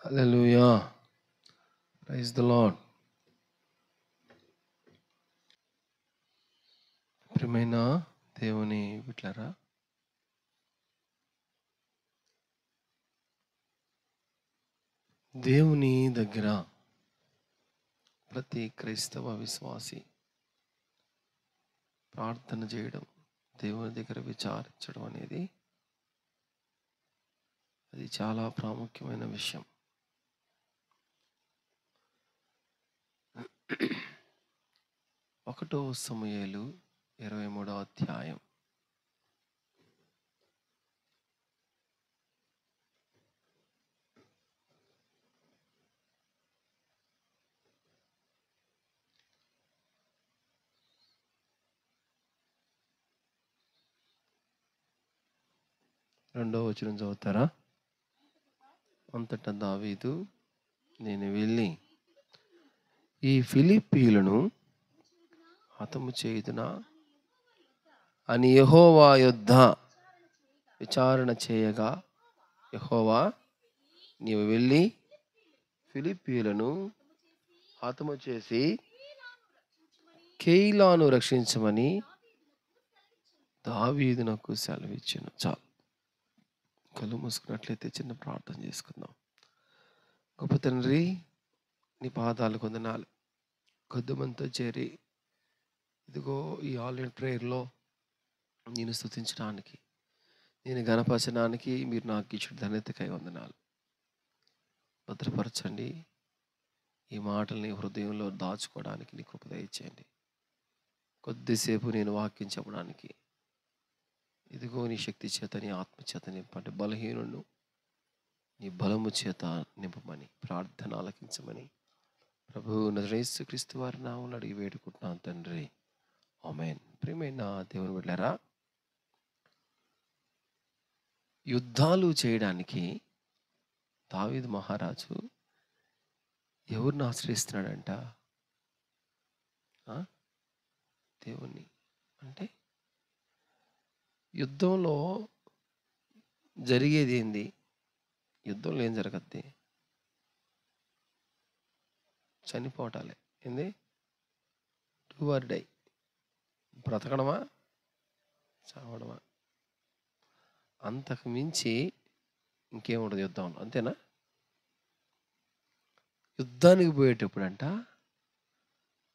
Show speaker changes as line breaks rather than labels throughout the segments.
Hallelujah. Praise the lord. ప్రియమైన దేవుని బిడ్డలారా, దేవుని దగ్గర ప్రతి క్రైస్తవ విశ్వాసి ప్రార్థన చేయడం, దేవుని దగ్గర విచారించడం అనేది అది చాలా ప్రాముఖ్యమైన విషయం. ఒకటో సమూయేలు 23వ అధ్యాయం. రెండో వచనం చదువుతారా? అంతటా దావీదు, నేను వెళ్ళి ఈ ఫిలిప్పీయులను హతము చేయుదునా అని యెహోవా యొద్ద విచారణ చేయగా, యెహోవా, నీవు వెళ్ళి ఫిలిప్పీయులను హతము చేసి కెయీలాను రక్షించమని దావీదునకు సెలవిచ్చెను. చాలు, కళ్ళు మూసుకున్నట్లయితే చిన్న ప్రార్థన చేసుకుందాం. గొప్ప తండ్రి, నీ పాదాలకు వందనాలు. కొద్దిమంతో చేరి ఇదిగో ఈ ఆన్లైన్ ప్రేయర్లో నేను స్తుతించడానికి, నేను గణపరచడానికి మీరు నాకు ఇచ్చిన ధన్యతకై వందనాలు. భద్రపరచండి. ఈ మాటల్ని హృదయంలో దాచుకోవడానికి నీ కృప దయచేయండి. కొద్దిసేపు నేను వాక్యం చెప్పడానికి ఇదిగో నీ శక్తి చేత, నీ ఆత్మ చేత నింపండి. బలహీనుడు నీ బలము చేత నింపమని ప్రార్థన ఆలకించమని ప్రభువు నజరేసు క్రీస్తు వారి నామములో అడిగి వేడుకుంటున్నాను తండ్రి, ఆమేన్. ప్రియమైన దేవుని బిడ్డలారా, యుద్ధాలు చేయడానికి దావీదు మహారాజు ఎవరిని ఆశ్రయిస్తున్నాడంట? దేవుణ్ణి. అంటే యుద్ధంలో జరిగేది ఏంది? యుద్ధంలో ఏం జరగద్ది? చనిపోవటాలే. ఏంది? Do or die. బ్రతకడమా చావడమా? అంతకు మించి ఇంకేముండదు యుద్ధంలో, అంతేనా? యుద్ధానికి పోయేటప్పుడంట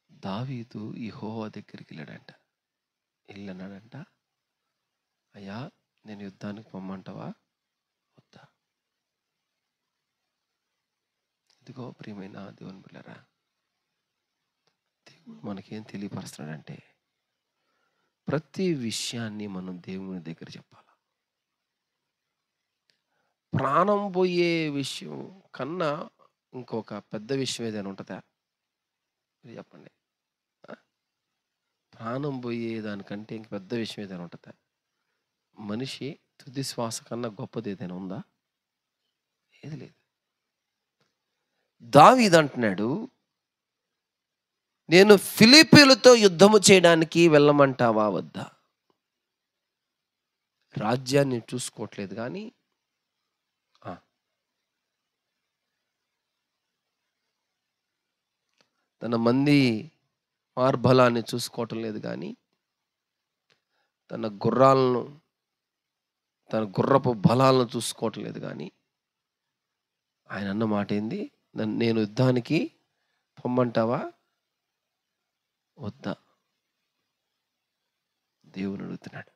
దావీదు యెహోవా దగ్గరికి వెళ్ళాడంట. వెళ్ళన్నాడంట, అయ్యా, నేను యుద్ధానికి పొమ్మంటావా వద్దా? ఇదిగో ప్రియమైన దేవుని బిడ్డలారా, దేవుడు మనకేం తెలియపరుస్తున్నాడంటే ప్రతి విషయాన్ని మనం దేవుని దగ్గర చెప్పాలి. ప్రాణం పోయే విషయం కన్నా ఇంకొక పెద్ద విషయం ఏదైనా ఉంటుందా? మీరు చెప్పండి. ప్రాణం పోయే దానికంటే ఇంక పెద్ద విషయం ఏదైనా ఉంటుందా? మనిషి తుది శ్వాస కన్నా గొప్పది ఏదైనా ఉందా? ఏది లేదు. దావీదు అంటున్నాడు, నేను ఫిలిప్పీయులతో యుద్ధము చేయడానికి వెళ్ళమంటావా వద్దా? రాజ్యాన్ని చూసుకోవట్లేదు కానీ తన మంది మార్బలాన్ని చూసుకోవటం లేదు కానీ తన గుర్రపు బలాలను చూసుకోవటం లేదు కానీ ఆయన అన్న మాట ఏంది? నేను యుద్ధానికి పొమ్మంటావా వద్దా? దేవుడు అడుగుతున్నాడు.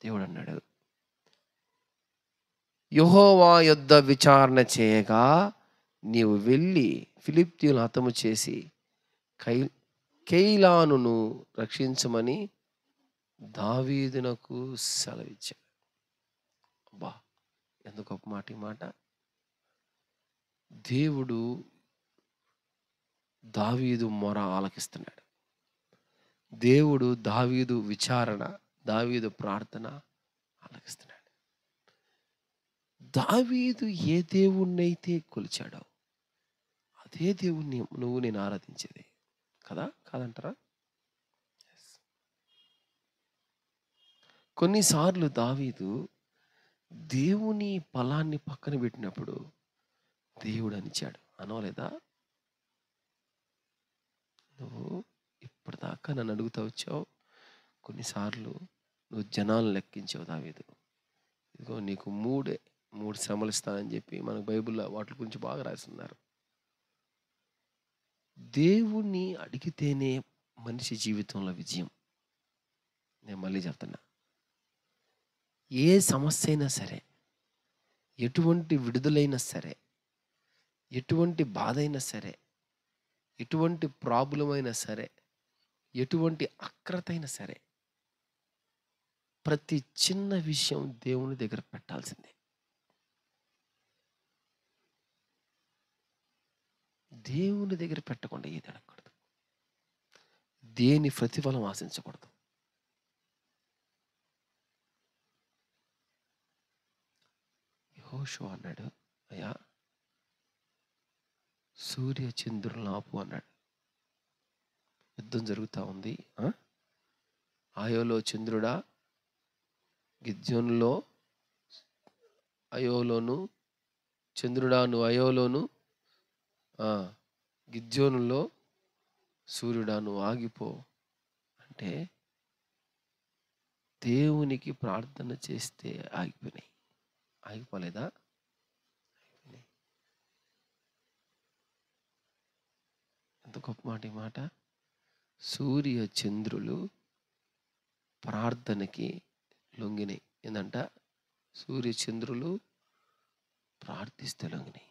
దేవుడు అన్నాడు, యెహోవా యొద్ద విచారణ చేయగా నీవు వెళ్ళి ఫిలిప్పీయులను హతము చేసి కెయీలానును రక్షించమని దావీదునకు సెలవిచ్చాడు. అబ్బా, ఎంత గొప్ప మాట ఈ మాట! దేవుడు దావీదు మొర ఆలకిస్తున్నాడు. దేవుడు దావీదు విచారణ, దావీదు ప్రార్థన ఆలకిస్తున్నాడు. దావీదు ఏ దేవుణ్ణైతే కొలిచాడో అదే దేవుణ్ణి నువ్వు నేను ఆరాధించేది కదా, కాదంటారా? కొన్నిసార్లు దావీదు దేవుని బలాన్ని పక్కన పెట్టినప్పుడు దేవుడు అనిచ్చాడు అనవలేదా? నువ్వు ఇప్పటిదాకా నన్ను అడుగుతా వచ్చావు. కొన్నిసార్లు నువ్వు జనాలను లెక్కించావు దావీదు. ఇదిగో నీకు మూడు శ్రమలు ఇస్తానని చెప్పి మనకు బైబిల్లో వాటి గురించి బాగా రాస్తున్నారు. దేవుణ్ణి అడిగితేనే మనిషి జీవితంలో విజయం. నేను మళ్ళీ చెప్తున్నా, ఏ సమస్య అయినా సరే, ఎటువంటి విడుదలైనా సరే, ఎటువంటి బాధ అయినా సరే, ఎటువంటి ప్రాబ్లం అయినా సరే, ఎటువంటి అక్రత అయినా సరే, ప్రతి చిన్న విషయం దేవుని దగ్గర పెట్టాల్సిందే. దేవుని దగ్గర పెట్టకుండా ఏది అడగకూడదు. దేని ప్రతిఫలం ఆశించకూడదు. యెహోషువ అన్నాడు, అయ్యా సూర్య చంద్రులను ఆపు అన్నాడు. యుద్ధం జరుగుతూ ఉంది. అయోలో చంద్రుడా, గిద్యోనులో అయోలోను, చంద్రుడా నువ్వు అయోలోను, గిద్యోనులో సూర్యుడా నువ్వు ఆగిపో అంటే దేవునికి ప్రార్థన చేస్తే ఆగిపోయినాయి. ఆగిపోలేదా? ఆగిపోయినాయి. ఎంత గొప్ప మాట ఈ మాట. సూర్య చంద్రులు ప్రార్థనకి లొంగినాయి. ఏంటంట? సూర్య చంద్రులు ప్రార్థిస్తే లొంగినాయి.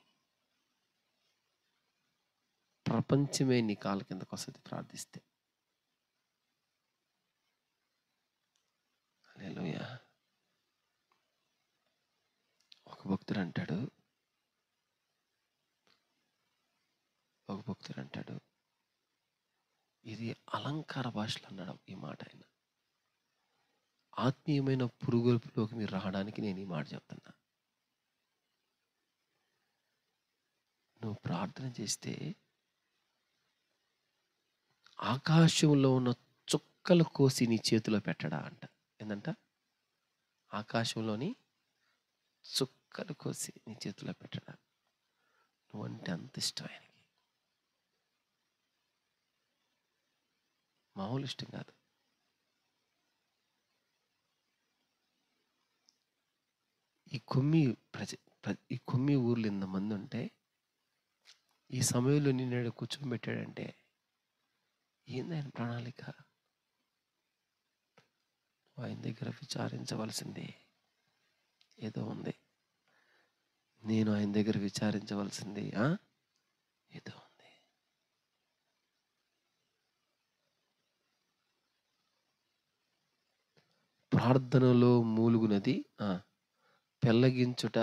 ప్రపంచమే నీ కాళ్ళ కిందకు వస్తుంది ప్రార్థిస్తే. హల్లెలూయా. ఒక భక్తుడు అంటాడు, ఇది అలంకార భాషలు అన్నాడు ఈ మాట. ఆయన ఆత్మీయమైన పురుగొల్పులోకి మీరు రావడానికి నేను ఈ మాట చెప్తున్నా. నువ్వు ప్రార్థన చేస్తే ఆకాశంలో ఉన్న చుక్కలు కోసి నీ చేతిలో పెట్టడా అంట. ఏంటంట? ఆకాశంలోని చుక్కలు కోసి నీ చేతిలో పెట్టడా. నువ్వంటే అంత ఇష్టం ఆయనకి. మామూలు ఇష్టం కాదు. ఈ కొమ్మి ఊర్లు ఎంతమంది ఉంటే ఈ సమయంలో నిన్ను కూర్చోబెట్టాడంటే ఏంది ఆయన ప్రణాళిక? ఆయన దగ్గర విచారించవలసింది ఏదో ఉంది. నేను ఆయన దగ్గర విచారించవలసింది ఏదో ఉంది. ప్రార్థనలో మూలుగునది పెళ్ళగించుట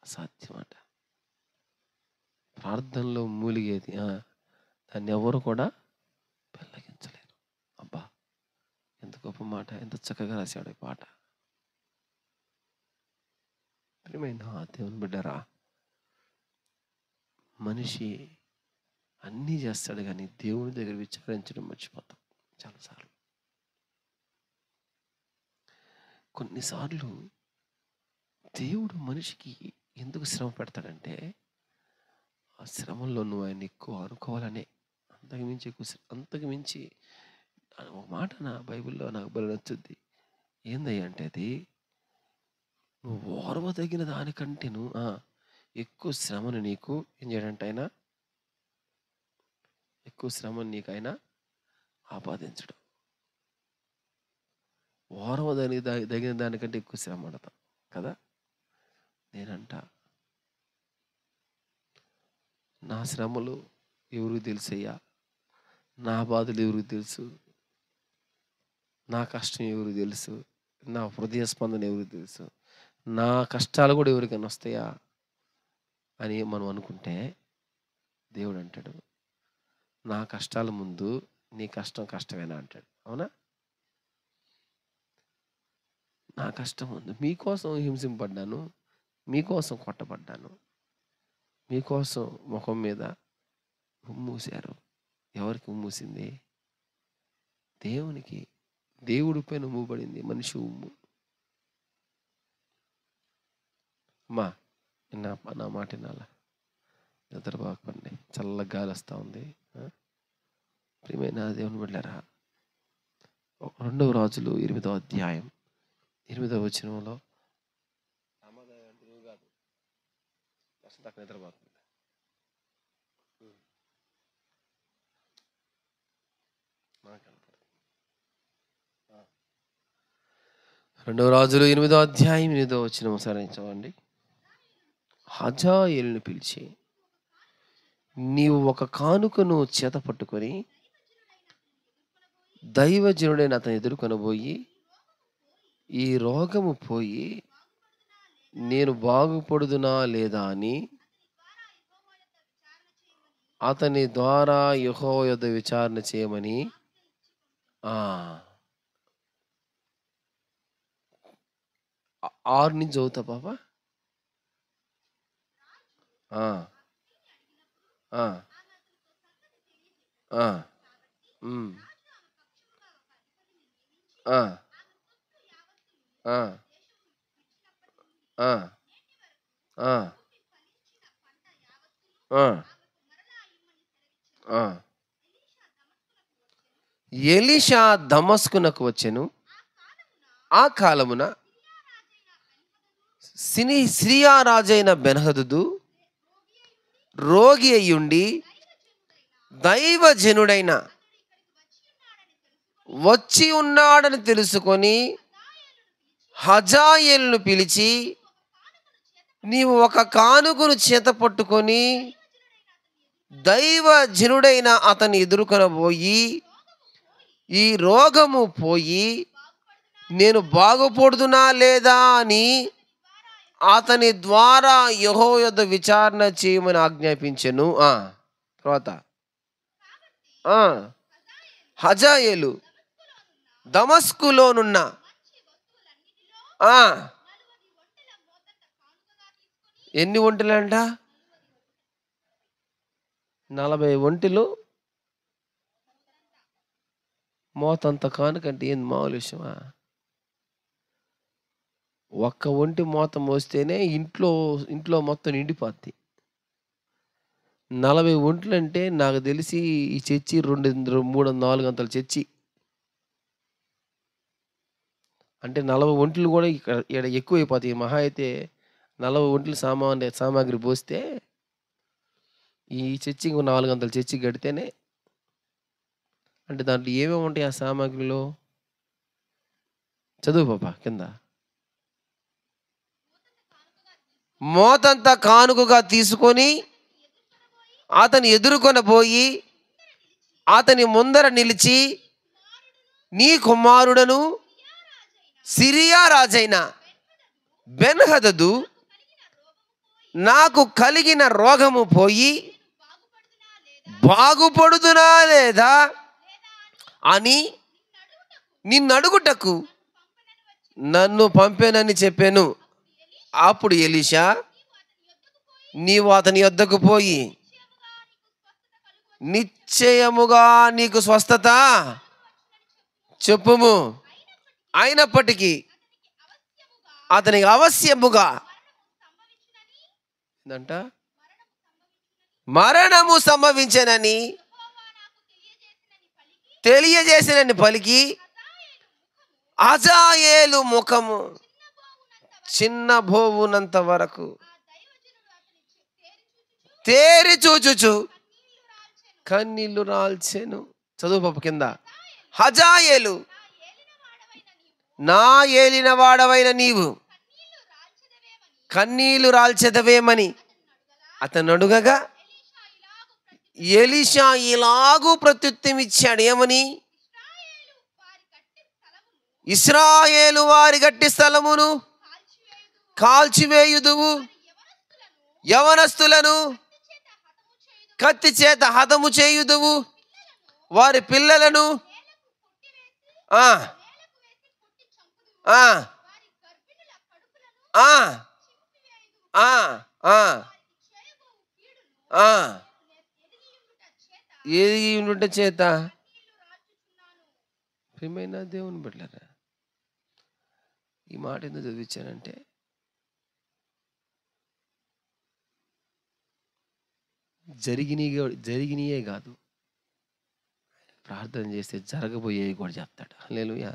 అసాధ్యమట. ప్రార్థనలో మూలిగేది దాన్ని ఎవరు కూడా పెళ్ళగించలేరు. అబ్బా, ఎంత గొప్ప మాట! ఎంత చక్కగా రాశాడు ఈ పాట. ప్రియమైన దేవుని బిడ్డరా, మనిషి అన్నీ చేస్తాడు కానీ దేవుని దగ్గర విచారించడం మర్చిపోతాం చాలాసార్లు. కొన్నిసార్లు దేవుడు మనిషికి ఎందుకు శ్రమ పెడతాడంటే ఆ శ్రమల్లో నువ్వు ఆయన ఎక్కువ అనుకోవాలనే. అంతకుమించి ఒక మాట నా బైబిల్లో నాకు బలి నచ్చుద్ది. ఏందయ్య అంటే అది, నువ్వు ఓర్వదగిన దానికంటే ఎక్కువ శ్రమను నీకు ఏం చేయడంటే ఆయన ఎక్కువ శ్రమను నీకు ఆయన ఆపాదించడం. దగిన దానికంటే ఎక్కువ శ్రమ పడతాం కదా. నేనంట నా శ్రమలు ఎవరికి తెలుసయ్యా, నా బాధలు ఎవరికి తెలుసు, నా కష్టం ఎవరికి తెలుసు, నా హృదయ స్పందన ఎవరికి తెలుసు, నా కష్టాలు కూడా ఎవరికైనా వస్తాయా అని మనం అనుకుంటే దేవుడు అంటాడు, నా కష్టాల ముందు నీ కష్టం కష్టమేనా అంటాడు. అవునా? నా కష్టం ముందు మీకోసం హింసింపడ్డాను, మీకోసం కొట్టబడ్డాను, మీకోసం ముఖం మీద ఉమ్మూసారు. ఎవరికి ఉమ్మూసింది? దేవునికి. దేవుడి పైన ఉమ్ముబడింది మనిషి ఉమ్ము. అమ్మా నా మాట వినాలా? నిద్రపోకండి, చల్ల గాలి వస్తూ ఉంది. ప్రియమైన దేవుని బిడ్డలారా, 2 రాజులు 8వ అధ్యాయం 8వ వచనంలో నిద్రపోతుంది. 2 రాజులు 8వ అధ్యాయం 8వ వచనం సరే చదవండి. హజాయేలును పిలిచి, నీవు ఒక కానుకను చేత పట్టుకొని దైవజనుడైన అతను ఎదుర్కొనబోయి, ఈ రోగము పోయి నేను బాగుపడుదునా లేదా అని అతని ద్వారా యెహోవా యొద్ద విచారణ చేయమని 6 నుంచి చదువుతా పాప. ఆ, ఆ, ఆ, ఆ, ఆ, ఆ, ఆ, ఆ. ఎలీషా దమస్కునకు వచ్చెను. ఆ కాలమున సిరియా రాజైన బెన్హదదు రోగి అయ్యుండి దైవజనుడైన వచ్చి ఉన్నాడని తెలుసుకొని హజాయేలును పిలిచి, నీవు ఒక కానుకను చేత పట్టుకొని దైవజనుడైన అతన్ని ఎదుర్కొనబోయి, ఈ రోగము పోయి నేను బాగుపడుదునా లేదా అని అతని ద్వారా యెహోవా యొద్ద విచారణ చేయమని ఆజ్ఞాపించెను. తర్వాత హజాయేలు దమస్కులోనున్న ఎన్ని ఒంటెలంట? 40 ఒంటెలు మోతంత కానుకంటే ఏంది మామూలు విషయమా? ఒక్క ఒంటి మోత మోస్తేనే ఇంట్లో మొత్తం నిండిపోద్ది. 40 ఒంట్లు అంటే నాకు తెలిసి ఈ చర్చి 3-4 గంటల చర్చి. అంటే 40 ఒంట్లు కూడా ఇక్కడ ఎక్కువైపోతాయి. మహా అయితే 40 ఒంట్లు సామాగ్రి పోస్తే ఈ చర్చి 4 గంటల చర్చి గడితేనే. అంటే దాంట్లో ఏమేమి ఉంటాయి ఆ సామాగ్రిలో? చదువు పాప కింద. మోతంత కానుకగా తీసుకొని అతని ఎదుర్కొనబోయి అతని ముందర నిలిచి, నీ కుమారుడను సిరియా రాజైన బెన్హదదు నాకు కలిగిన రోగము పోయి బాగుపడుదునా లేదా అని నిన్నడుగుటకు నన్ను పంపెనని చెప్పాను. అప్పుడు ఎలీషా, నీవు అతని యొద్దకు పోయి నిశ్చయముగా నీకు స్వస్థత చెప్పుము. అయినప్పటికీ అతనికి అవశ్యముగా మరణము సంభవించనని తెలియజేసినని పలికి, హజాయేలు ముఖము చిన్నబోవునంత వరకు తేరి చూచుచు కన్నీళ్లు రాల్చెను. చదువు పాప కింద. హజాయేలు, నా ఏలిన వాడవైన నీవు కన్నీళ్లు రాల్చెదవేమని అతను అడుగగా, ఎలీషా ఇలాగూ ప్రత్యుత్తరం ఇచ్చాడు. ఏమని? ఇశ్రాయేలు వారి గట్టి స్థలమును కాల్చివేయుదువు, యవనస్తులను కత్తి చేత హతము చేయుదువు, వారి పిల్లలను ఏది ఉండుట చేత. ప్రియమైన దేవుని బిడ్డలారా, ఈ మాట ఎందుకు చదివించానంటే, జరిగినయే కాదు, ప్రార్థన చేస్తే జరగబోయేవి కూడా చెప్తాడు. హల్లెలూయా,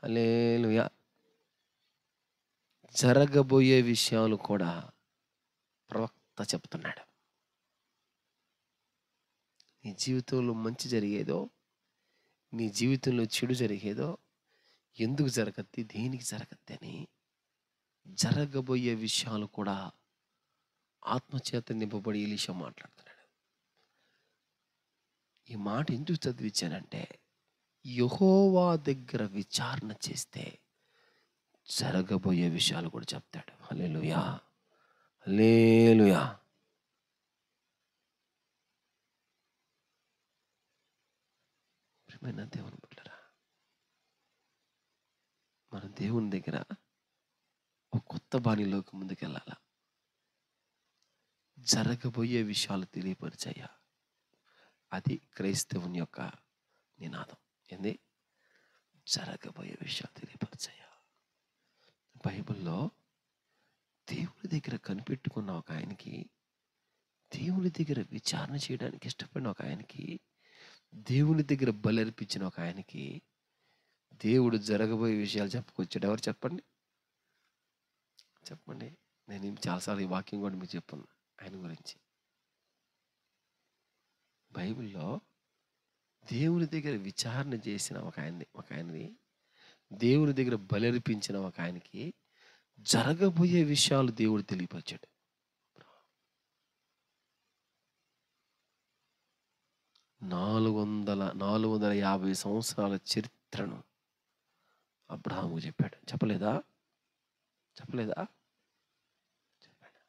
హల్లెలూయా. జరగబోయే విషయాలు కూడా ప్రవక్త చెప్తున్నాడు. నీ జీవితంలో మంచి జరిగేదో, నీ జీవితంలో చెడు జరిగేదో, ఎందుకు జరగద్ది, దేనికి జరగద్ది అని జరగబోయే విషయాలు కూడా ఆత్మచేత నింపబడి ఎలీషా మాట్లాడుతున్నాడు. ఈ మాట ఎందుకు చదివించానంటే, యెహోవా దగ్గర విచారణ చేస్తే జరగబోయే విషయాలు కూడా చెప్తాడు. హల్లెలూయా, హల్లెలూయా. ప్రియమైన దేవుని బిడ్డలారా, మన దేవుని దగ్గర ఒక కొత్త బాణిలోకి ముందుకెళ్ళాల. జరగబోయే విషయాలు తెలియపరిచయ్యా. అది క్రైస్తవుని యొక్క నినాదం. ఏంది? జరగబోయే విషయాలు తెలియపరిచయ్యా. బైబిల్లో దేవుని దగ్గర కనిపెట్టుకున్న ఒక ఆయనకి, దేవుని దగ్గర విచారణ చేయడానికి ఇష్టపడిన ఒక ఆయనకి, దేవుని దగ్గర బలర్పించిన ఒక ఆయనకి దేవుడు జరగబోయే విషయాలు చెప్పుకొచ్చాడు. ఎవరు చెప్పండి? చెప్పండి. నేను చాలాసార్లు ఈ వాక్యం కూడా మీకు చెప్పాను ఆయన గురించి. బైబిల్లో దేవుని దగ్గర విచారణ చేసిన ఒక ఆయన్ని దేవుని దగ్గర బలర్పించిన ఒక ఆయనకి జరగబోయే విషయాలు దేవుడు తెలియపరిచాడు. 450 సంవత్సరాల చరిత్రను అబ్రహాముకు చెప్పాడు. చెప్పలేదా? చెప్పలేదా? చెప్పాడు.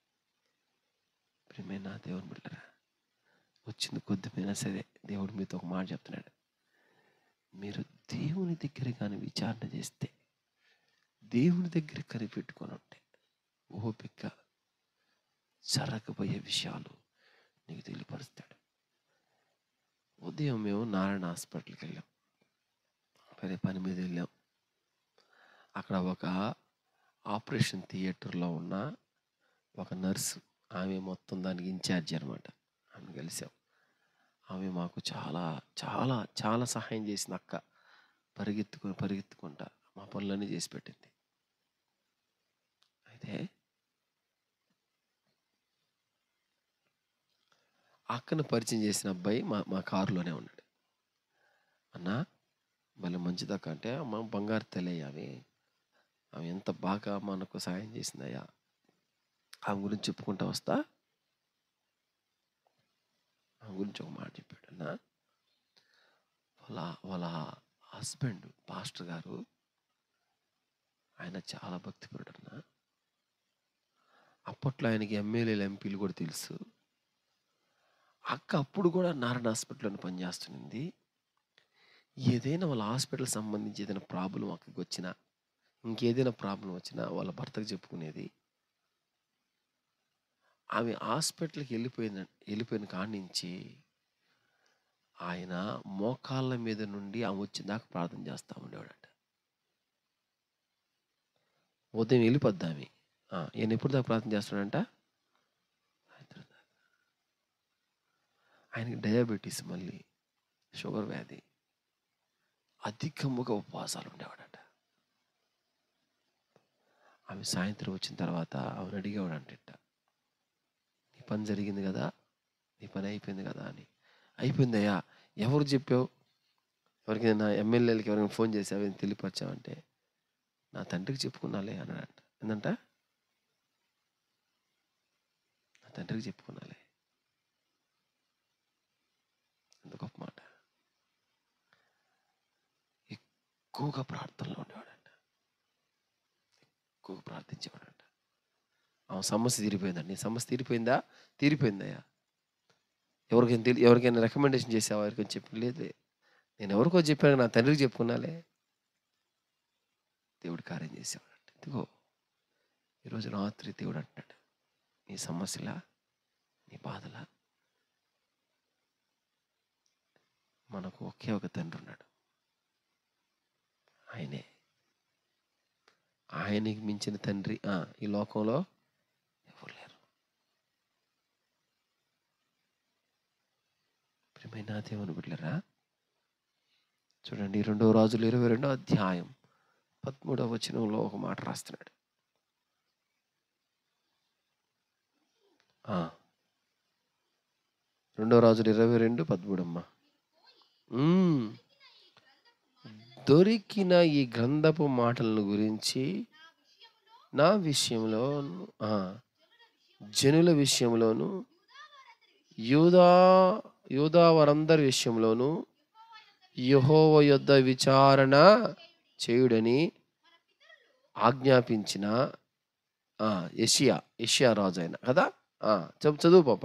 ప్రియమైన దేవుని బిడ్డలారా, వచ్చింది కొద్దిమైనా సరే దేవుడు మీతో ఒక మాట చెప్తున్నాడు. మీరు దేవుని దగ్గర కానీ విచారణ చేస్తే, దేవుని దగ్గర కనిపెట్టుకొని ఉంటే, ఓపిక జరగబోయే విషయాలు నీకు తెలియపరుస్తాడు. ఉదయం మేము నారాయణ హాస్పిటల్కి వెళ్ళాం. వేరే పని మీద వెళ్ళాం. అక్కడ ఒక ఆపరేషన్ థియేటర్లో ఉన్న ఒక నర్సు, ఆమె మొత్తం దానికి ఇన్ఛార్జి అనమాట. ఆమె కలిసాం. ఆమె మాకు చాలా చాలా చాలా సహాయం చేసింది. అక్క పరిగెత్తుకుంటా మా పనులన్నీ చేసి పెట్టింది. అయితే అక్కను పరిచయం చేసిన అబ్బాయి మా కారులోనే ఉన్నాడు. అన్నా భలే మంచిదక్క అంటే, అమ్మ బంగారు తల్లయ్య, ఆమె ఎంత బాగా మనకు సహాయం చేసిందయ్యా, ఆమె గురించి చెప్పుకుంటా వస్తా. ఆమె గురించి ఒక మాట చెప్పాడు. అన్నా వాళ్ళ హస్బెండ్ పాస్టర్ గారు, ఆయన చాలా భక్తిపరుడు అన్న. అప్పట్లో ఆయనకి ఎమ్మెల్యేలు ఎంపీలు కూడా తెలుసు. అక్క అప్పుడు కూడా నారాయణ హాస్పిటల్లోనే పనిచేస్తుంది. ఏదైనా వాళ్ళ హాస్పిటల్ సంబంధించి ఏదైనా ప్రాబ్లం అక్కడికి వచ్చినా, ఇంకేదైనా ప్రాబ్లం వచ్చినా వాళ్ళ భర్తకు చెప్పుకునేది. ఆమె హాస్పిటల్కి వెళ్ళిపోయిన కాడి నుంచి ఆయన మోకాళ్ళ మీద నుండి ఆమె వచ్చిందాకా ప్రార్థన చేస్తూ ఉండేవాడట. ఉదయం వెళ్ళిపోద్ది ఆమె. ఈయన ఎప్పుడు దాకా ప్రార్థన చేస్తాడంట? ఆయనకి డయాబెటీస్, మళ్ళీ షుగర్ వ్యాధి, అధికముగా ఉపవాసాలు ఉండేవాడట. ఆమె సాయంత్రం వచ్చిన తర్వాత ఆమెను అడిగేవాడంట, నీ పని జరిగింది కదా, నీ పని అయిపోయింది కదా అని. అయిపోయిందయ్యా. ఎవరు చెప్పావు? ఎవరికైనా ఎమ్మెల్యేలకి ఎవరైనా ఫోన్ చేసావు, ఏం తెలియపరిచావంటే, నా తండ్రికి చెప్పుకున్నాలే అన్నాడంట. ఏంటంట? నా తండ్రికి చెప్పుకున్నాలే. ఎంత గొప్ప మాట. ఎక్కువగా ప్రార్థనలో ఉండేవాడంట, ఎక్కువగా ప్రార్థించేవాడంట. ఆమె సమస్య తీరిపోయిందండి. నీ సమస్య తీరిపోయిందా? తీరిపోయిందయ్యా. ఎవరికైనా రికమెండేషన్ చేసావా? ఎవరికైనా చెప్పి? లేదు, నేను ఎవరికో చెప్పాను, నా తండ్రికి చెప్పుకున్నాలే. దేవుడు కార్యం చేసేవాడంట. ఇదిగో ఈరోజు రాత్రి దేవుడు అంటున్నాడు, నీ సమస్యలా, నీ బాధలా, మనకు ఒకే ఒక తండ్రి ఉన్నాడు. ఆయనే. ఆయనకి మించిన తండ్రి ఈ లోకంలో ఎవరు లేరు. ప్రియమైన దేవుని బిడ్డలారా, చూడండి 2 రాజులు 22 అధ్యాయం 13వ వచనంలో ఒక మాట రాస్తున్నాడు. 2 రాజులు 22:13 అమ్మా. దొరికిన ఈ గ్రంథపు మాటలను గురించి నా విషయంలోను, జనుల విషయంలోను, యూదా వారందరి విషయంలోను యెహోవా యొద్ద విచారణ చేయుడని ఆజ్ఞాపించిన యెషయా రాజు అయిన కదా. చదువు పాప.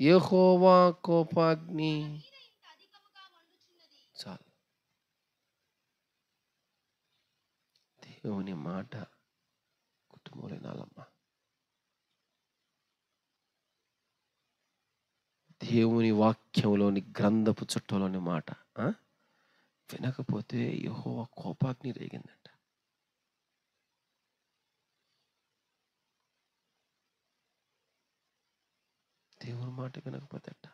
యెహోవా కోపాగ్ని చాలు. దేవుని మాట కుటుంబంలో వినాలమ్మా. దేవుని వాక్యంలోని గ్రంథపు చుట్టలోని మాట వినకపోతే యెహోవా కోపాగ్ని రేగిందంట. దేవుని మాట వినకపోతేట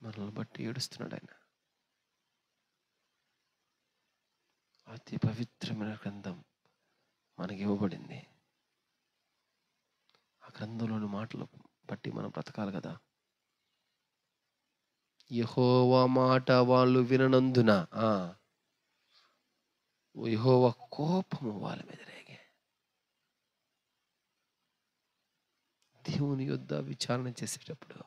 మనల్ని బట్టి ఏడుస్తున్నాడు ఆయన. అతి పవిత్రమైన గ్రంథం మనకి ఇవ్వబడింది. ఆ గ్రంథంలోని మాటలు బట్టి మనం బ్రతకాలి కదా. యెహోవా మాట వాళ్ళు విననందున యెహోవా కోపము వాళ్ళ మీద రేగే. దేవుని యొద్ద విచారణ చేసేటప్పుడు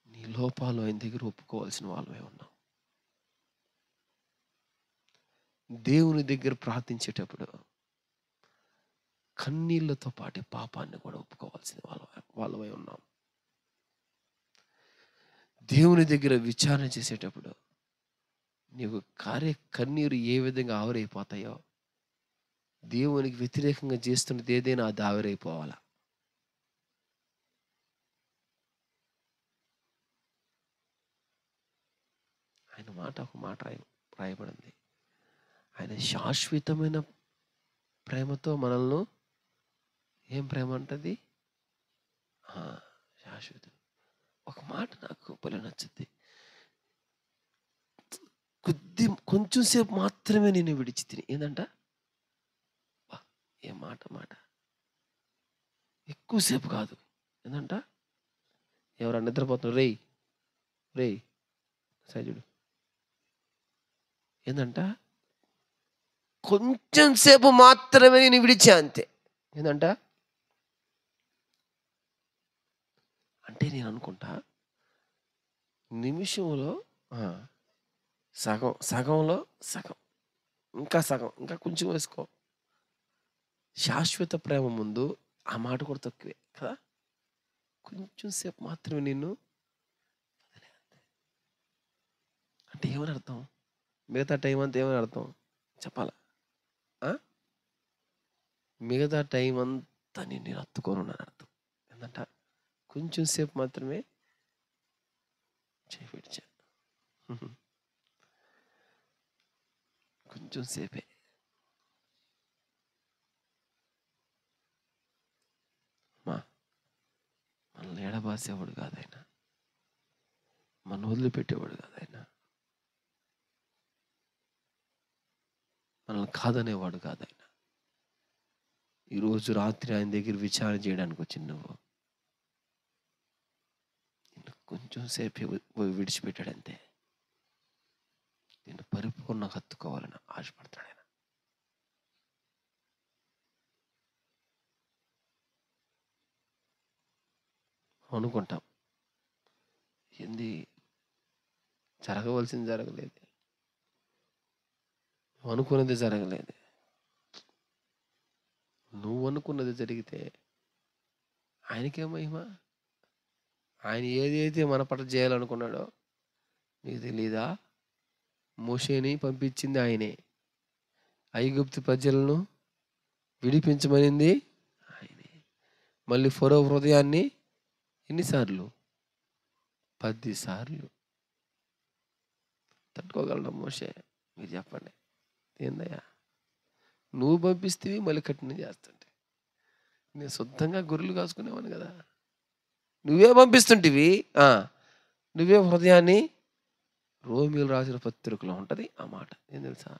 నీ లోపాలు ఆయన దగ్గర ఒప్పుకోవాల్సిన వాళ్ళమే ఉన్నాం. దేవుని దగ్గర ప్రార్థించేటప్పుడు కన్నీళ్లతో పాటు పాపాన్ని కూడా ఒప్పుకోవాల్సిన వాళ్ళమై ఉన్నాం. దేవుని దగ్గర విచారణ చేసేటప్పుడు నీవు కన్నీరు ఏ విధంగా ఆవిరైపోతాయో, దేవునికి వ్యతిరేకంగా చేస్తున్నది ఏదైనా అది ఆవిరైపోవాలా. ఆయన మాట ఒక మాట రాయబడింది. ఆయన శాశ్వతమైన ప్రేమతో మనల్ని, ఏం ప్రేమ అంటది? శాశ్వతం. ఒక మాట నాకు భలే నచ్చుద్ది. కొంచెం సేపు మాత్రమే నేను విడిచి తిని. ఏందంట? ఏ మాట ఎక్కువసేపు కాదు. ఏందంట? ఎవరన్నా నిద్రపోతున్నారు? రేయ్ సైజుడు. ఏందంట? కొంచెం సేపు మాత్రమే నేను విడిచా, అంతే. ఏందంట? అంటే నేను అనుకుంటా నిమిషంలో సగంలో సగం, ఇంకా కొంచెం వేసుకో. శాశ్వత ప్రేమ ముందు ఆ మాట కూడా తక్కువే కదా. కొంచెం సేపు మాత్రమే నిన్ను అంటే ఏమని అర్థం? మిగతా టైం అంతా ఏమని అర్థం చెప్పాలా? మిగతా టైం అంతా నేను హత్తుకొని ఉన్నాను అర్థం. ఏంటంట? కొంచెం సేపు మాత్రమే చేయి విడిచా. కొంచెం సేపే. మనల్ని ఎడబాసేవాడు కాదైన, మన వదిలిపెట్టేవాడు కాదైన, మనల్ని కాదనేవాడు కాదైన. ఈరోజు రాత్రి ఆయన దగ్గర విచారణ చేయడానికి వచ్చి నువ్వు కొంచెం సేపే విడిచిపెట్టాడంతే. నేను పరిపూర్ణ హత్తుకోవాలని ఆశపడతాడు ఆయన. అనుకుంటాం ఏంది జరగవలసింది జరగలేదు, అనుకున్నది జరగలేదు. నువ్వు అనుకున్నది జరిగితే ఆయనకే మహిమ. ఆయన ఏదైతే మన పట్ల చేయాలనుకున్నాడో నీకు తెలీదా? మోషేని పంపించింది ఆయనే, ఐగుప్తు ప్రజలను విడిపించమనింది ఆయనే. మళ్ళీ ఫరో హృదయాన్ని ఎన్నిసార్లు 10 సార్లు. తట్టుకోగలడా మోషే? మీరు చెప్పండి. ఏందయ్యా నువ్వు పంపిస్తేవి మళ్ళీ కఠినం చేస్తుంటే, నేను శుద్ధంగా గొర్రెలు కాసుకునేవాను కదా. నువ్వే పంపిస్తుంటివి. నువ్వే హృదయాన్ని, రోమియోలు రాసిన పత్రికలో ఉంటుంది ఆ మాట. ఏం తెలుసా?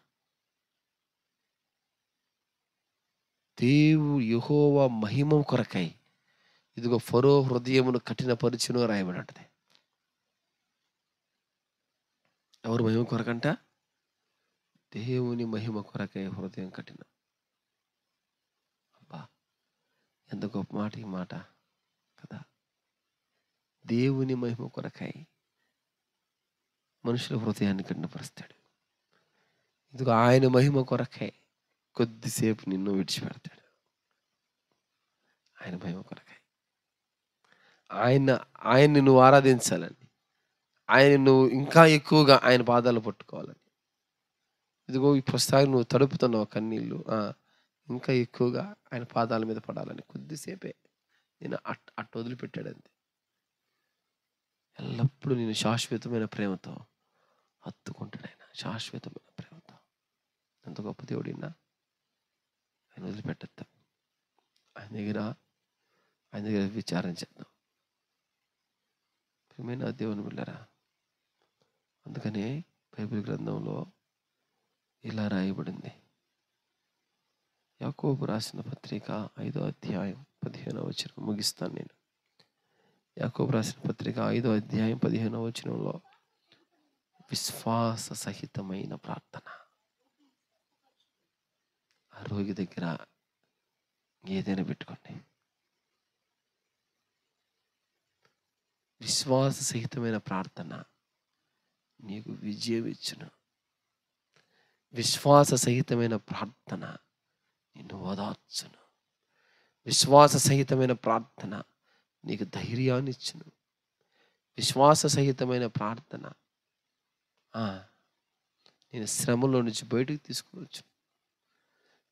యెహోవా మహిమ కొరకై ఇదిగో ఫరో హృదయమును కఠినపరుచును రాయబడి ఉంటుంది. ఎవరు మహిమ కొరకంట? దేవుని మహిమ కొరకై హృదయం కఠినం. అబ్బా, ఎంత గొప్ప మాట ఈ మాట కదా. దేవుని మహిమ కొరకై మనుషుల హృదయాన్ని కఠినపరుస్తాడు. ఇదిగో ఆయన మహిమ కొరకై కొద్దిసేపు నిన్ను విడిచిపెడతాడు. ఆయన మహిమ కొరకై ఆయన్ని నువ్వు ఆరాధించాలని, ఆయన నువ్వు ఇంకా ఎక్కువగా ఆయన పాదాలు పట్టుకోవాలని. ఇదిగో ఈ ప్రస్తుతానికి నువ్వు తడుపుతున్నావు కన్నీళ్ళు, ఇంకా ఎక్కువగా ఆయన పాదాల మీద పడాలని కొద్దిసేపే నేను అట్టు వదిలిపెట్టాడు అంతే. ఎల్లప్పుడూ నేను శాశ్వతమైన ప్రేమతో హత్తుకుంటాడు ఆయన, శాశ్వతమైన ప్రేమతో. ఎంత గొప్ప దేవుడినా ఆయన వదిలిపెట్టద్దాం. ఆయన దగ్గర విచారం చేద్దాం. ప్రియమైన దేవుని బిడ్డలారా, అందుకనే బైబిల్ గ్రంథంలో ఇలా రాయబడింది. యాకోబు రాసిన పత్రిక 5వ అధ్యాయం 15వ వచనం ముగిస్తాను నేను. యాకోబు రాసిన పత్రిక 5వ అధ్యాయం 15వ వచనంలో విశ్వాస సహితమైన ప్రార్థన. ఆ రోగి దగ్గర ఏదైనా పెట్టుకోండి. విశ్వాస సహితమైన ప్రార్థన నీకు విజయం ఇచ్చును. విశ్వాస సహితమైన ప్రార్థన నిన్ను ఓదార్చును. విశ్వాస సహితమైన ప్రార్థన నీకు ధైర్యాన్ని ఇచ్చును. విశ్వాస సహితమైన ప్రార్థన నేను శ్రమలో నుంచి బయటకు తీసుకోవచ్చు.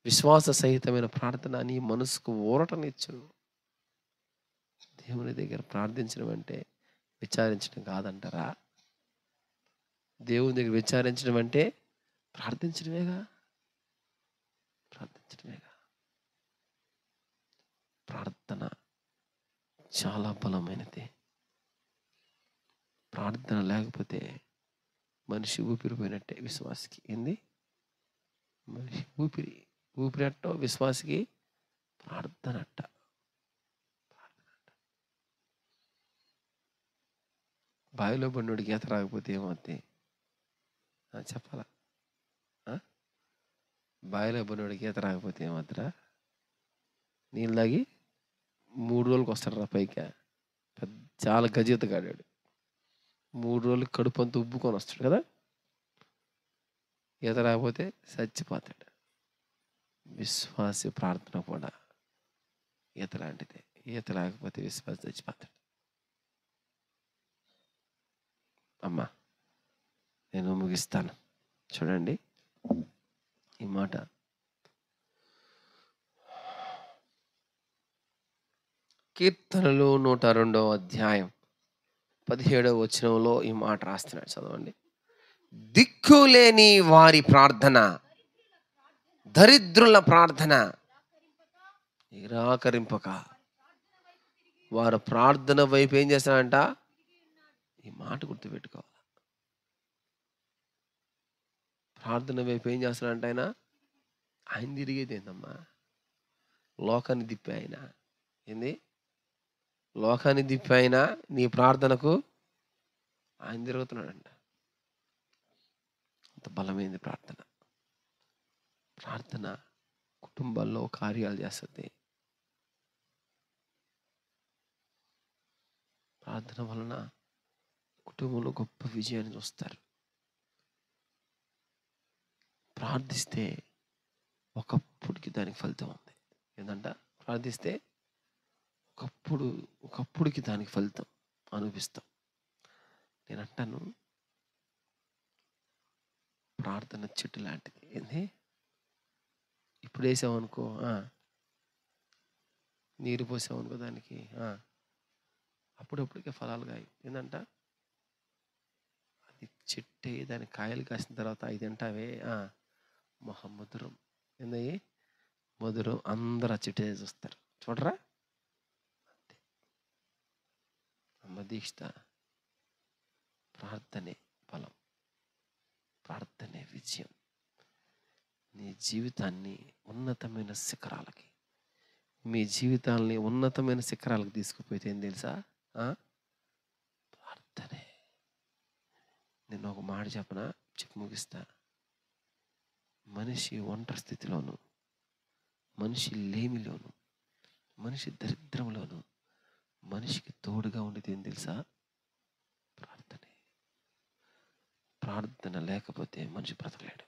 విశ్వాస సహితమైన ప్రార్థన నీ మనసుకు ఊరటనిచ్చును. దేవుని దగ్గర ప్రార్థించడం అంటే విచారించడం కాదంటారా? దేవుని దగ్గర విచారించడం అంటే ప్రార్థించడమేగా. ప్రార్థన చాలా బలమైనది. ప్రార్థన లేకపోతే మనిషి ఊపిరిపోయినట్టే విశ్వాసికి. ఏంది? మనిషి ఊపిరట్టో విశ్వాసికి ప్రార్థన అట్ట. బావిలో పడినోడికి ఈత రాకపోతే ఏమవుద్ది చెప్పాలా? బావిలో పడినోడికి ఈత రాకపోతే ఏమవుతురా? నీళ్ళు తాగి 3 రోజులకు వస్తాడు రా పైకి. చాలా గజీత కాడాడు. 3 రోజులు కడుపు అంతా ఉబ్బుకొని వస్తాడు కదా. ఈత రాకపోతే చచ్చిపోతాడు. విశ్వాసి ప్రార్థన కూడా ఈత లాంటిదే. ఈత లేకపోతే విశ్వాసి చచ్చిపోతాడు. అమ్మా, నేను ముగిస్తాను. చూడండి ఈ మాట. కీర్తనలు 102వ అధ్యాయం 17వ వచనంలో ఈ మాట రాస్తున్నాడు. చదవండి. దిక్కులేని వారి ప్రార్థన, దరిద్రుల ప్రార్థన నిరాకరింపక వారు ప్రార్థన వైపు ఏం చేస్తారంట? ఈ మాట గుర్తుపెట్టుకోవాలి. ప్రార్థన వైపు ఏం చేస్తాడంట ఆయన తిరిగేది ఏందమ్మా? లోకాన్ని దిప్పి ఆయన. ఏంది? లోకాన్ని దిప్పి ఆయన నీ ప్రార్థనకు ఆయన తిరుగుతున్నాడంట. అంత బలమైంది ప్రార్థన. ప్రార్థన కుటుంబాల్లో కార్యాలు చేస్తుంది. ప్రార్థన వలన కుటుంబంలో గొప్ప విజయాన్ని చూస్తారు. ప్రార్థిస్తే ఒకప్పుడుకి దానికి ఫలితం ఉంది. ఏంటంట? ప్రార్థిస్తే ఒకప్పుడుకి దానికి ఫలితం అనుభవిస్తాం. నేను అంటాను, ప్రార్థన చెట్టు లాంటిది. ఏంది? ఇప్పుడు వేసామనుకో, నీరు పోసామనుకో దానికి, అప్పుడప్పుడికే ఫలాలు కాయి. ఏంటంట? చెట్టే దాని కాయలు కాసిన తర్వాత అవి తింటావే మహమ్మదురం ఏందయ్యి మధురం. అందరు ఆ చెట్టు చూస్తారు, చూడరా? అంతే. అమ్మ దీక్ష ప్రార్థనే బలం, ప్రార్థనే విజయం. నీ జీవితాన్ని ఉన్నతమైన శిఖరాలకి, మీ జీవితాలని ఉన్నతమైన శిఖరాలకు తీసుకుపోతే ఏం తెలుసా? ప్రార్థనే. నేను ఒక మాట చెప్పి ముగిస్తా. మనిషి ఒంటరి స్థితిలోను, మనిషి లేమిలోను, మనిషి దరిద్రంలోను మనిషికి తోడుగా ఉండేది ఏం తెలుసా? ప్రార్థనే. ప్రార్థన లేకపోతే మనిషి బ్రతకలేడు.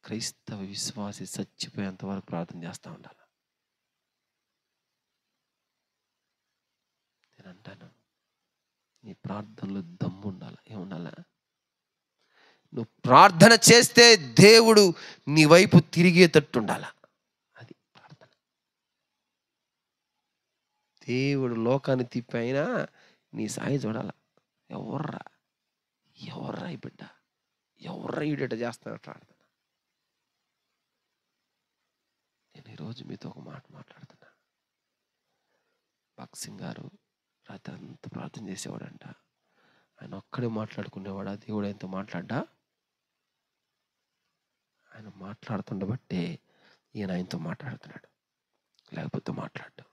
క్రైస్తవ విశ్వాసి చచ్చిపోయేంత వరకు ప్రార్థన చేస్తూ ఉండాలి. నేను అంటాను, నీ ప్రార్థనలో దమ్ము ఉండాలి. ఏముండాలా? నువ్వు ప్రార్థన చేస్తే దేవుడు నీ వైపు తిరిగేటట్టు ఉండాల. అది ప్రార్థన. దేవుడు లోకాన్ని తిప్పైనా నీ సాయి చూడాల. ఎవర్రా ఈ బిడ్డ, ఎవర్రా ఈడట చేస్తాడు ప్రార్థన. నేను ఈరోజు మీతో ఒక మాట మాట్లాడుతున్నా. భక్సింగ్ గారు రాత్రి అంతా ప్రార్థన చేసేవాడంట. ఆయన ఒక్కడే మాట్లాడుకునేవాడా? దేవుడు ఆయనతో మాట్లాడ్డా? ఆయన మాట్లాడుతుండబట్టే ఈయన ఆయనతో మాట్లాడుతున్నాడు, లేకపోతే మాట్లాడ్డా.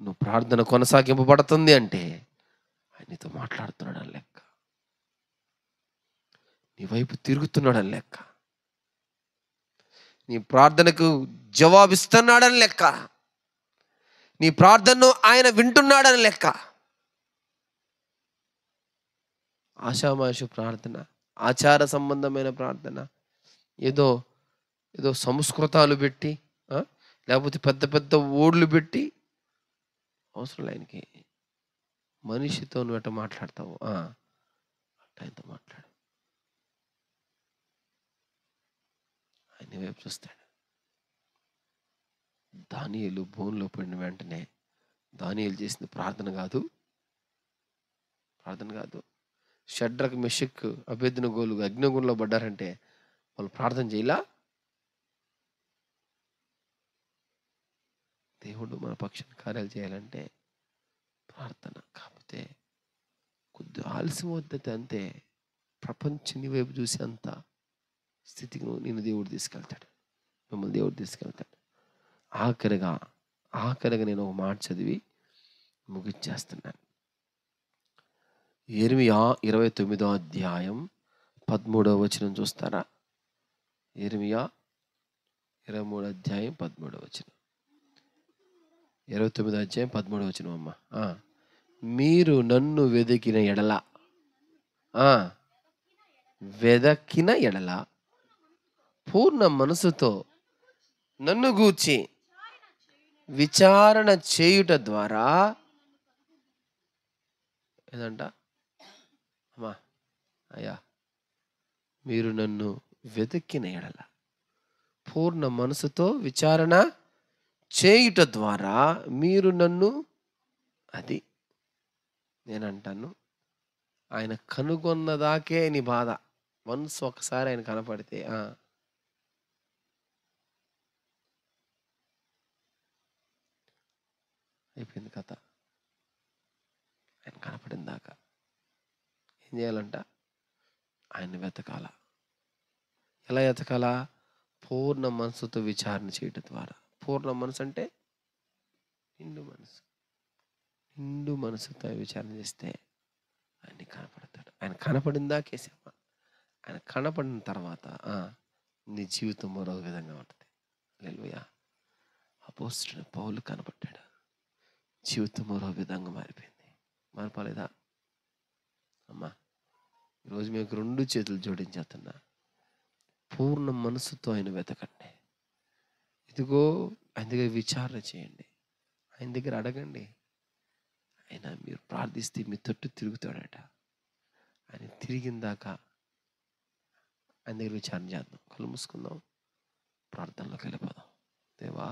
నువ్వు ప్రార్థన కొనసాగింపబడుతుంది అంటే ఆయనతో మాట్లాడుతున్నాడని లెక్క, నీ వైపు తిరుగుతున్నాడని లెక్క, నీ ప్రార్థనకు జవాబిస్తున్నాడని లెక్క, నీ ప్రార్థనను ఆయన వింటున్నాడని లెక్క. ఆషామాషు ప్రార్థన, ఆచార సంబంధమైన ప్రార్థన, ఏదో ఏదో సంస్కృతాలు పెట్టి లేకపోతే పెద్ద పెద్ద ఓడ్లు పెట్టి అవసరం ఆయనకి. మనిషితో నువ్వు ఎట్ట మాట్లాడతావు ఆయనతో మాట్లాడు. ఆయన వైపు చూస్తాడు. దానియేలు బోన్లో పడిన వెంటనే దానియేలు చేసింది ప్రార్థన కాదు. షడ్రక్, మెషక్, అబేద్నెగోలు అగ్నిగుండంలో పడ్డారంటే వాళ్ళు ప్రార్థన చేయలా? దేవుడు మన పక్షాన కార్యాలు చేయాలంటే ప్రార్థన. కాకపోతే కొద్ది ఆలస్యం అవుతుంది అంతే. ప్రపంచాన్ని వైపు చూసి అంత స్థితికి నేను దేవుడు తీసుకెళ్తాడు, మిమ్మల్ని దేవుడు తీసుకెళ్తాడు. ఆఖరిగా నేను ఒక మాట చదివి ముగిచ్చేస్తున్నాను. యెరెమీయా 29వ అధ్యాయం 13వ వచనం చూస్తారా? యెరెమీయా 23వ అధ్యాయం 13వ వచనం. 29వ అధ్యాయం 13వ వచనం అమ్మ. మీరు నన్ను వెదికిన ఎడల పూర్ణ మనసుతో నన్ను గూర్చి విచారణ చేయుట ద్వారా ఏదంట అమ్మా? అయ్యా, మీరు నన్ను వెతికిన ఎడల పూర్ణ మనసుతో విచారణ చేయుట ద్వారా మీరు నన్ను, అది నేనంటాను, ఆయన కనుగొన్నదాకే నీ బాధ. వన్స్ ఒకసారి ఆయన కనపడితే అయిపోయింది కథ. ఆయన కనపడిన దాకా ఏం చేయాలంట? ఆయన వెతకాల. ఎలా వెతకాలా? పూర్ణ మనసుతో విచారణ చేయటం ద్వారా. పూర్ణ మనసు అంటే నిండు మనసుతో విచారణ చేస్తే ఆయన కనపడతాడు. ఆయన కనపడిన దాకేసేమా. ఆయన కనపడిన తర్వాత నీ జీవితం మరో విధంగా ఉంటుంది. హల్లెలూయా. అపోస్తలుడైన పౌలు కనపడ్డాడు, జీవితం మరో విధంగా మారిపోయింది. మారిపోలేదా అమ్మా? ఈరోజు మీకు 2 చేతులు జోడించేస్తున్నా. పూర్ణ మనసుతో ఆయన వెతకండి. ఇదిగో ఆయన దగ్గర విచారణ చేయండి, ఆయన దగ్గర అడగండి. ఆయన మీరు ప్రార్థిస్తే మీ తట్టు తిరుగుతాడట. ఆయన తిరిగిన దాకా ఆయన దగ్గర విచారణ చేద్దాం. కళ్ళు మూసుకుందాం, ప్రార్థనలోకి వెళ్ళిపోదాం. దేవా,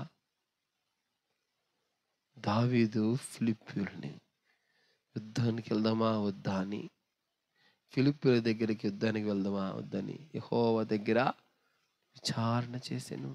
దావీదు ఫిలిప్పీయుల్ని యుద్ధానికి వెళ్దామా వద్దా అని, ఫిలిప్పీయుల దగ్గరికి యుద్ధానికి వెళ్దామా వద్దని యెహోవా దగ్గర విచారణ చేశాను.